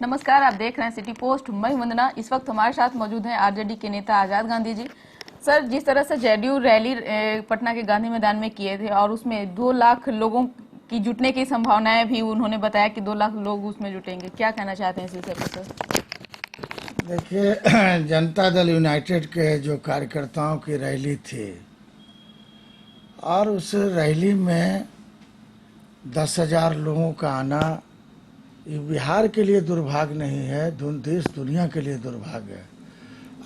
नमस्कार, आप देख रहे हैं सिटी पोस्ट। मैं वंदना। इस वक्त हमारे साथ मौजूद हैं आरजेडी के नेता आजाद गांधी जी। सर, जिस तरह से जेडीयू रैली पटना के गांधी मैदान में किए थे और उसमें 2 लाख लोगों की जुटने की संभावनाएं भी उन्होंने बताया कि 2 लाख लोग उसमें जुटेंगे, क्या कहना चाहते हैं इस विषय पर सर? देखिए, जनता दल यूनाइटेड के जो कार्यकर्ताओं की रैली थी और उस रैली में 10,000 लोगों का आना ये बिहार के लिए दुर्भाग्य नहीं है, देश दुनिया के लिए दुर्भाग्य है।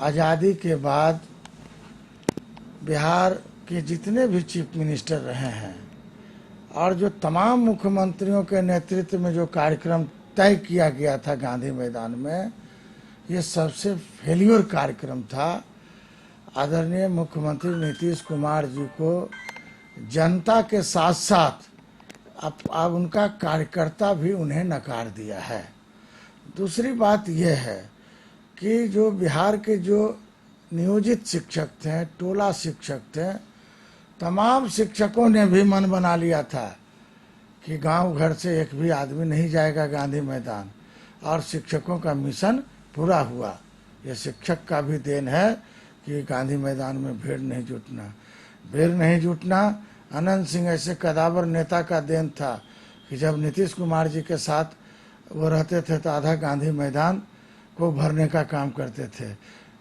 आज़ादी के बाद बिहार के जितने भी चीफ मिनिस्टर रहे हैं और जो तमाम मुख्यमंत्रियों के नेतृत्व में जो कार्यक्रम तय किया गया था गांधी मैदान में, ये सबसे फेल्योर कार्यक्रम था। आदरणीय मुख्यमंत्री नीतीश कुमार जी को जनता के साथ साथ अब उनका कार्यकर्ता भी उन्हें नकार दिया है। दूसरी बात यह है कि जो बिहार के जो नियोजित शिक्षक थे, टोला शिक्षक थे, तमाम शिक्षकों ने भी मन बना लिया था कि गांव घर से एक भी आदमी नहीं जाएगा गांधी मैदान, और शिक्षकों का मिशन पूरा हुआ। ये शिक्षक का भी देन है कि गांधी मैदान में भीड़ नहीं जुटना अनंत सिंह ऐसे कदावर नेता का देन था कि जब नीतीश कुमार जी के साथ वो रहते थे तो आधा गांधी मैदान को भरने का काम करते थे।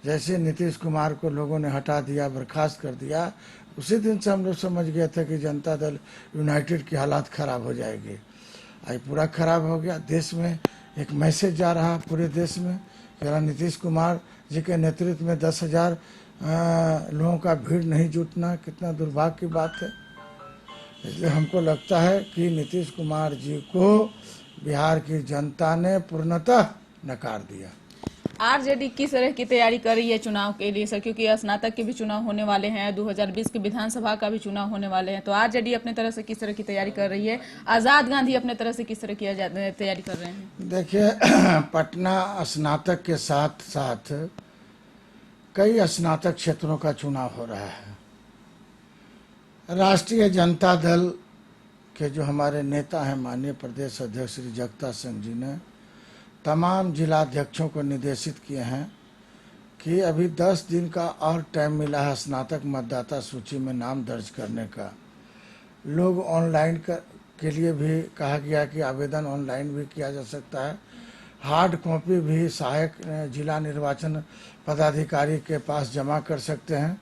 जैसे नीतीश कुमार को लोगों ने हटा दिया, बर्खास्त कर दिया, उसी दिन से हम लोग समझ गए थे कि जनता दल यूनाइटेड की हालात खराब हो जाएगी। आज पूरा खराब हो गया। देश में एक मैसेज जा रहा पूरे देश में, जरा नीतीश कुमार जी के नेतृत्व में 10,000 लोगों का भीड़ नहीं जुटना कितना दुर्भाग्य की बात है। इसलिए हमको लगता है कि नीतीश कुमार जी को बिहार की जनता ने पूर्णतः नकार दिया। आरजेडी किस तरह की तैयारी कर रही है चुनाव के लिए सर? क्योंकि स्नातक के भी चुनाव होने वाले हैं, 2020 के विधानसभा का भी चुनाव होने वाले हैं, तो आरजेडी अपने तरह से किस तरह की तैयारी कर रही है? आजाद गांधी अपने तरह से किस तरह की तैयारी कर रहे हैं? देखिए, पटना स्नातक के साथ साथ कई स्नातक क्षेत्रों का चुनाव हो रहा है। राष्ट्रीय जनता दल के जो हमारे नेता हैं, माननीय प्रदेश अध्यक्ष श्री जगता सिंह जी ने तमाम जिलाध्यक्षों को निर्देशित किए हैं कि अभी 10 दिन का और टाइम मिला है स्नातक मतदाता सूची में नाम दर्ज करने का। लोग ऑनलाइन के लिए भी कहा गया कि आवेदन ऑनलाइन भी किया जा सकता है। हार्ड कॉपी भी सहायक जिला निर्वाचन पदाधिकारी के पास जमा कर सकते हैं।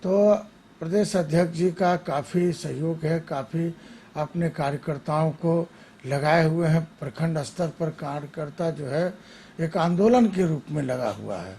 तो प्रदेश अध्यक्ष जी का काफ़ी सहयोग है, काफ़ी अपने कार्यकर्ताओं को लगाए हुए हैं। प्रखंड स्तर पर कार्यकर्ता जो है एक आंदोलन के रूप में लगा हुआ है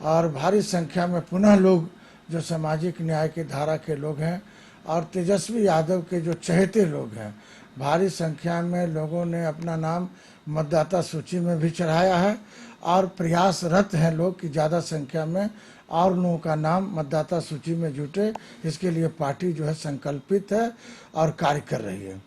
और भारी संख्या में पुनः लोग जो सामाजिक न्याय की धारा के लोग हैं और तेजस्वी यादव के जो चहेते लोग हैं, भारी संख्या में लोगों ने अपना नाम मतदाता सूची में भी चढ़ाया है और प्रयासरत हैं लोग कि ज़्यादा संख्या में और लोगों का नाम मतदाता सूची में जुटे। इसके लिए पार्टी जो है संकल्पित है और कार्य कर रही है।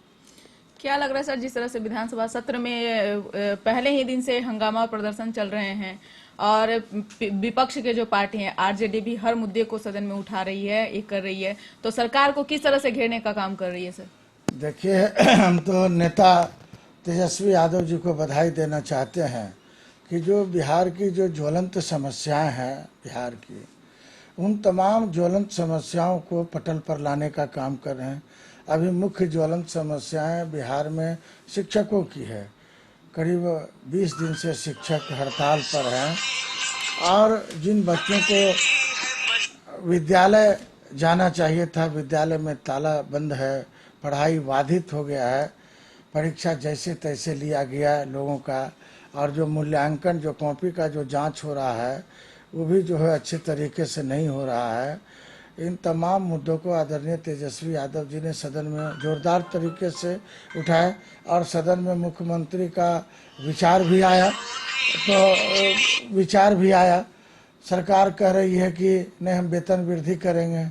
क्या लग रहा है सर, जिस तरह से विधानसभा सत्र में पहले ही दिन से हंगामा प्रदर्शन चल रहे हैं और विपक्ष के जो पार्टी हैं आरजेडी भी हर मुद्दे को सदन में उठा रही है, ये कर रही है, तो सरकार को किस तरह से घेरने का काम कर रही है सर? देखिए, हम तो नेता तेजस्वी यादव जी को बधाई देना चाहते हैं कि जो बिहार की जो ज्वलंत समस्याएं हैं बिहार की, उन तमाम ज्वलंत समस्याओं को पटल पर लाने का काम कर रहे हैं। अभी मुख्य ज्वलंत समस्याएं बिहार में शिक्षकों की है। करीब 20 दिन से शिक्षक हड़ताल पर हैं और जिन बच्चों को विद्यालय जाना चाहिए था, विद्यालय में ताला बंद है, पढ़ाई बाधित हो गया है, परीक्षा जैसे तैसे लिया गया लोगों का, और जो मूल्यांकन जो कॉपी का जो जांच हो रहा है वो भी जो है अच्छे तरीके से नहीं हो रहा है। इन तमाम मुद्दों को आदरणीय तेजस्वी यादव जी ने सदन में जोरदार तरीके से उठाए और सदन में मुख्यमंत्री का विचार भी आया। सरकार कह रही है कि नहीं, हम वेतन वृद्धि करेंगे।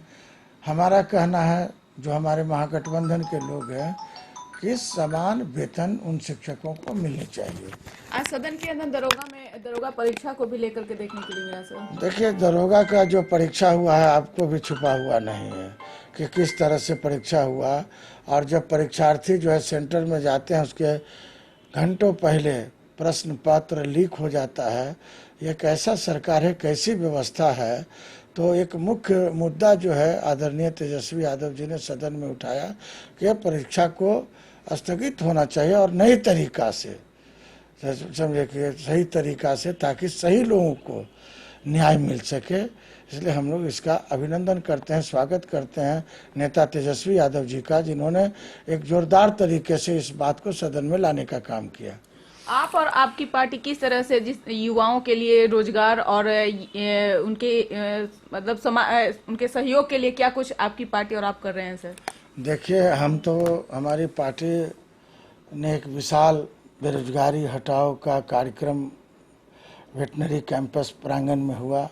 हमारा कहना है, जो हमारे महागठबंधन के लोग हैं, कि समान वेतन उन शिक्षकों को मिलनी चाहिए। आज सदन के अंदर दरोगा परीक्षा को भी लेकर के देखने के लिए मिला सर। देखिए, दरोगा का जो परीक्षा हुआ है आपको भी छुपा हुआ नहीं है कि किस तरह से परीक्षा हुआ। और जब परीक्षार्थी जो है सेंटर में जाते हैं उसके घंटों पहले प्रश्न पत्र लीक हो जाता है, ये कैसा सरकार है, कैसी व्यवस्था है। तो एक मुख्य मुद्दा जो है आदरणीय तेजस्वी यादव जी ने सदन में उठाया कि परीक्षा को स्थगित होना चाहिए और नई तरीका से, समझे कि सही तरीका से, ताकि सही लोगों को न्याय मिल सके। इसलिए हम लोग इसका अभिनंदन करते हैं, स्वागत करते हैं नेता तेजस्वी यादव जी का, जिन्होंने एक जोरदार तरीके से इस बात को सदन में लाने का काम किया। आप और आपकी पार्टी किस तरह से जिस युवाओं के लिए रोजगार और उनके मतलब उनके सहयोग के लिए क्या कुछ आपकी पार्टी और आप कर रहे हैं सर? देखिए, हम तो, हमारी पार्टी ने एक विशाल बेरोजगारी हटाओ का कार्यक्रम वेटनरी कैंपस प्रांगण में हुआ।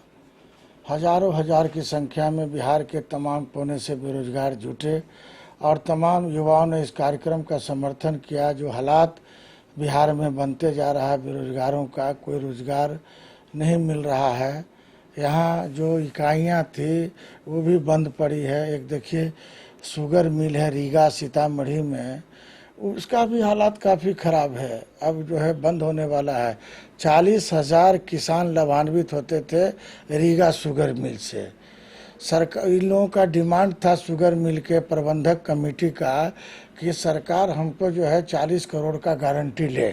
हजारों हजार की संख्या में बिहार के तमाम कोने से बेरोजगार जुटे और तमाम युवाओं ने इस कार्यक्रम का समर्थन किया। जो हालात बिहार में बनते जा रहा है, बेरोजगारों का कोई रोजगार नहीं मिल रहा है, यहाँ जो इकाइयाँ थी वो भी बंद पड़ी है। एक देखिए शुगर मिल है रीगा सीतामढ़ी में, उसका भी हालात काफ़ी ख़राब है, अब जो है बंद होने वाला है। 40,000 किसान लाभान्वित होते थे रीगा शुगर मिल से। सरकार, इन लोगों का डिमांड था शुगर मिल के प्रबंधक कमेटी का कि सरकार हमको जो है 40 करोड़ का गारंटी ले।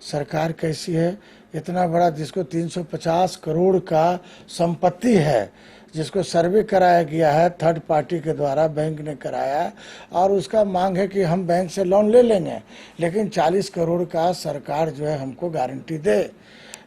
सरकार कैसी है, इतना बड़ा जिसको 350 करोड़ का संपत्ति है, जिसको सर्वे कराया गया है थर्ड पार्टी के द्वारा, बैंक ने कराया, और उसका मांग है कि हम बैंक से लोन ले लेंगे, लेकिन 40 करोड़ का सरकार जो है हमको गारंटी दे।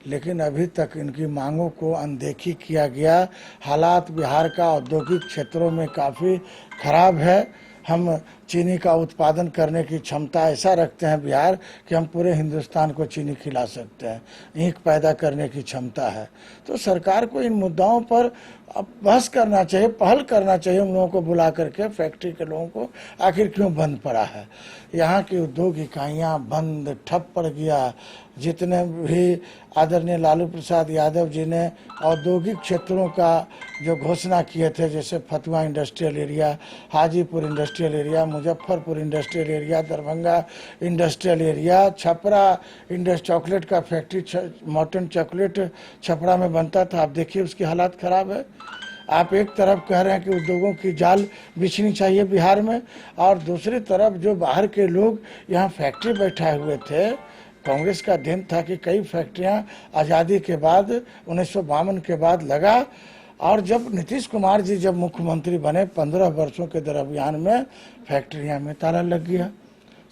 लेकिन अभी तक इनकी मांगों को अनदेखी किया गया। हालात बिहार का औद्योगिक क्षेत्रों में काफ़ी खराब है। हम चीनी का उत्पादन करने की क्षमता ऐसा रखते हैं बिहार कि हम पूरे हिंदुस्तान को चीनी खिला सकते हैं, ईंख पैदा करने की क्षमता है। तो सरकार को इन मुद्दाओं पर अब बहस करना चाहिए, पहल करना चाहिए, उन लोगों को बुला करके, फैक्ट्री के लोगों को, आखिर क्यों बंद पड़ा है। यहाँ की उद्योग इकाइयाँ बंद, ठप पड़ गया। जितने भी आदरणीय लालू प्रसाद यादव जी ने औद्योगिक क्षेत्रों का जो घोषणा किए थे, जैसे Fatuha industrial area, Hajipur industrial area, Muzaffarpur industrial area, Darbhanga industrial area, Chhapra chocolate का फैक्ट्री, मॉर्टन चॉकलेट छपरा में बनता था, आप देखिए उसकी हालात ख़राब है। आप एक तरफ कह रहे हैं कि उद्योगों की जाल बिछनी चाहिए बिहार में, और दूसरी तरफ जो बाहर के लोग यहाँ फैक्ट्री बैठाए हुए थे, कांग्रेस का दिन था कि कई फैक्ट्रियां आज़ादी के बाद 1952 के बाद लगा, और जब नीतीश कुमार जी जब मुख्यमंत्री बने 15 वर्षों के दरमियान में फैक्ट्रियां में ताला लग गया।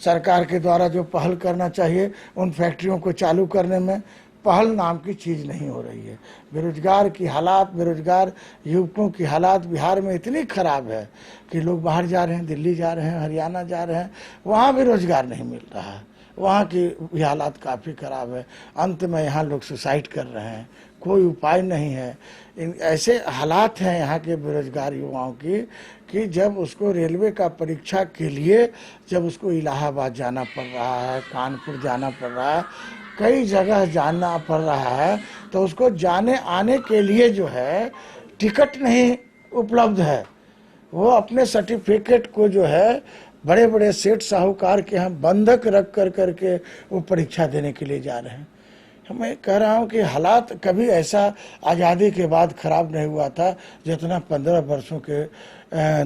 सरकार के द्वारा जो पहल करना चाहिए उन फैक्ट्रियों को चालू करने में, पहल नाम की चीज़ नहीं हो रही है। बेरोजगार की हालात, बेरोजगार युवकों की हालात बिहार में इतनी ख़राब है कि लोग बाहर जा रहे हैं, दिल्ली जा रहे हैं, हरियाणा जा रहे हैं, वहाँ भी रोजगार नहीं मिल रहा है, वहाँ की भी हालात काफ़ी ख़राब है। अंत में यहाँ लोग सुसाइड कर रहे हैं, कोई उपाय नहीं है। ऐसे हालात हैं यहाँ के बेरोजगार युवाओं की कि जब उसको रेलवे का परीक्षा के लिए जब उसको इलाहाबाद जाना पड़ रहा है, कानपुर जाना पड़ रहा है, कई जगह जाना पड़ रहा है, तो उसको जाने आने के लिए जो है टिकट नहीं उपलब्ध है। वो अपने सर्टिफिकेट को जो है बड़े बड़े सेठ साहूकार के यहाँ बंधक रख कर करके वो परीक्षा देने के लिए जा रहे हैं। मैं कह रहा हूँ कि हालात कभी ऐसा आज़ादी के बाद ख़राब नहीं हुआ था जितना 15 वर्षों के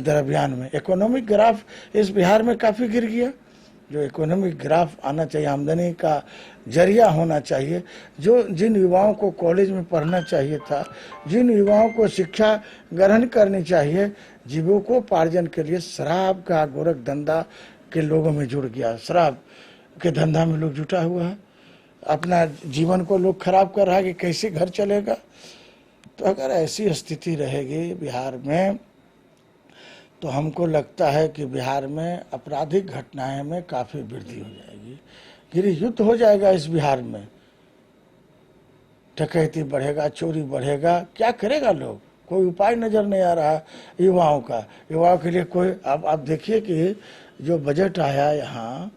दरमियान में। इकोनॉमिक ग्राफ इस बिहार में काफ़ी गिर गया। जो इकोनॉमिक ग्राफ आना चाहिए, आमदनी का जरिया होना चाहिए, जो जिन युवाओं को कॉलेज में पढ़ना चाहिए था, जिन युवाओं को शिक्षा ग्रहण करनी चाहिए, जीविकोपार्जन के लिए शराब का गोरख धंधा के लोगों में जुड़ गया। शराब के धंधा में लोग जुटा हुआ है, अपना जीवन को लोग खराब कर रहा है कि कैसे घर चलेगा। तो अगर ऐसी स्थिति रहेगी बिहार में तो हमको लगता है कि बिहार में आपराधिक घटनाएं में काफ़ी वृद्धि हो जाएगी, गृह युद्ध हो जाएगा इस बिहार में, डकैती बढ़ेगा, चोरी बढ़ेगा, क्या करेगा लोग, कोई उपाय नज़र नहीं आ रहा युवाओं का। युवाओं के लिए कोई, अब आप देखिए कि जो बजट आया यहाँ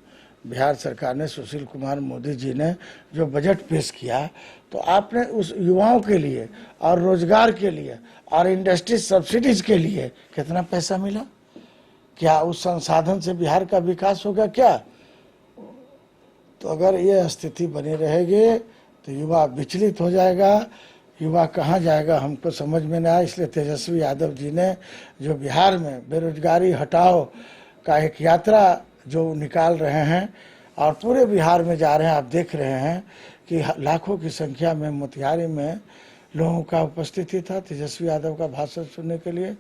बिहार सरकार ने, सुशील कुमार मोदी जी ने जो बजट पेश किया, तो आपने उस युवाओं के लिए और रोजगार के लिए और इंडस्ट्री सब्सिडीज के लिए कितना पैसा मिला? क्या उस संसाधन से बिहार का विकास होगा? क्या तो अगर ये स्थिति बनी रहेगी तो युवा विचलित हो जाएगा। युवा कहाँ जाएगा हमको समझ में नहीं आया। इसलिए तेजस्वी यादव जी ने जो बिहार में बेरोजगारी हटाओ का एक यात्रा जो निकाल रहे हैं और पूरे बिहार में जा रहे हैं, आप देख रहे हैं कि लाखों की संख्या में मोतिहारी में लोगों का उपस्थिति था तेजस्वी यादव का भाषण सुनने के लिए।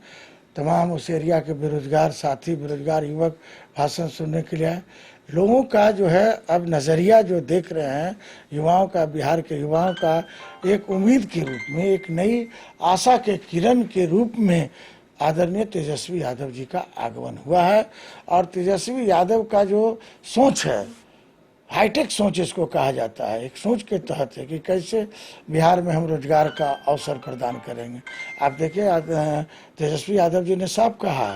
तमाम उस एरिया के बेरोजगार साथी, बेरोजगार युवक भाषण सुनने के लिए आए। लोगों का जो है अब नज़रिया जो देख रहे हैं युवाओं का, बिहार के युवाओं का एक उम्मीद के रूप में, एक नई आशा के किरण के रूप में आदरणीय तेजस्वी यादव जी का आगमन हुआ है। और तेजस्वी यादव का जो सोच है, हाईटेक सोच इसको कहा जाता है, एक सोच के तहत है कि कैसे बिहार में हम रोजगार का अवसर प्रदान करेंगे। आप देखिए तेजस्वी यादव जी ने साफ कहा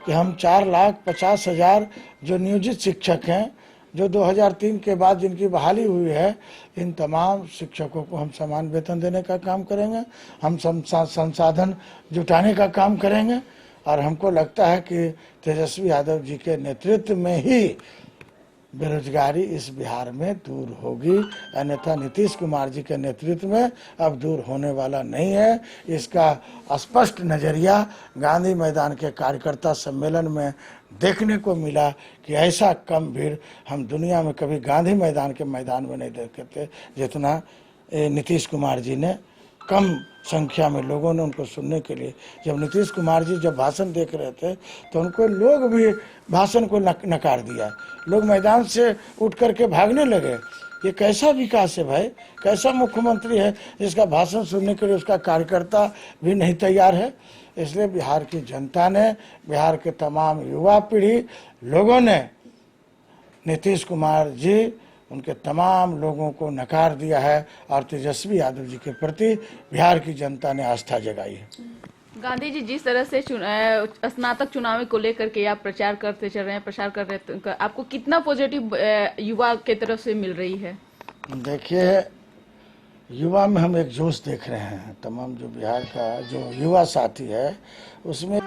कि हम 4,50,000 जो नियोजित शिक्षक हैं, जो 2003 के बाद जिनकी बहाली हुई है, इन तमाम शिक्षकों को हम समान वेतन देने का काम करेंगे, हम संसाधन जुटाने का काम करेंगे। और हमको लगता है कि तेजस्वी यादव जी के नेतृत्व में ही बेरोजगारी इस बिहार में दूर होगी, अन्यथा नीतीश कुमार जी के नेतृत्व में अब दूर होने वाला नहीं है। इसका स्पष्ट नज़रिया गांधी मैदान के कार्यकर्ता सम्मेलन में देखने को मिला कि ऐसा कम भीड़ हम दुनिया में कभी गांधी मैदान के मैदान में नहीं देखे थे जितना नीतीश कुमार जी ने। कम संख्या में लोगों ने उनको सुनने के लिए, जब नीतीश कुमार जी जब भाषण देख रहे थे तो उनको लोग भी भाषण को नकार दिया, लोग मैदान से उठ करके भागने लगे। ये कैसा विकास है भाई, कैसा मुख्यमंत्री है जिसका भाषण सुनने के लिए उसका कार्यकर्ता भी नहीं तैयार है। इसलिए बिहार की जनता ने, बिहार के तमाम युवा पीढ़ी लोगों ने नीतीश कुमार जी, उनके तमाम लोगों को नकार दिया है और तेजस्वी यादव जी के प्रति बिहार की जनता ने आस्था जगाई है। गांधी जी, जिस तरह से स्नातक चुनाव को लेकर के आप प्रचार करते चल रहे हैं, प्रचार कर रहे हैं, आपको कितना पॉजिटिव युवा के तरफ से मिल रही है? देखिए, युवा में हम एक जोश देख रहे हैं। तमाम जो बिहार का जो युवा साथी है उसमें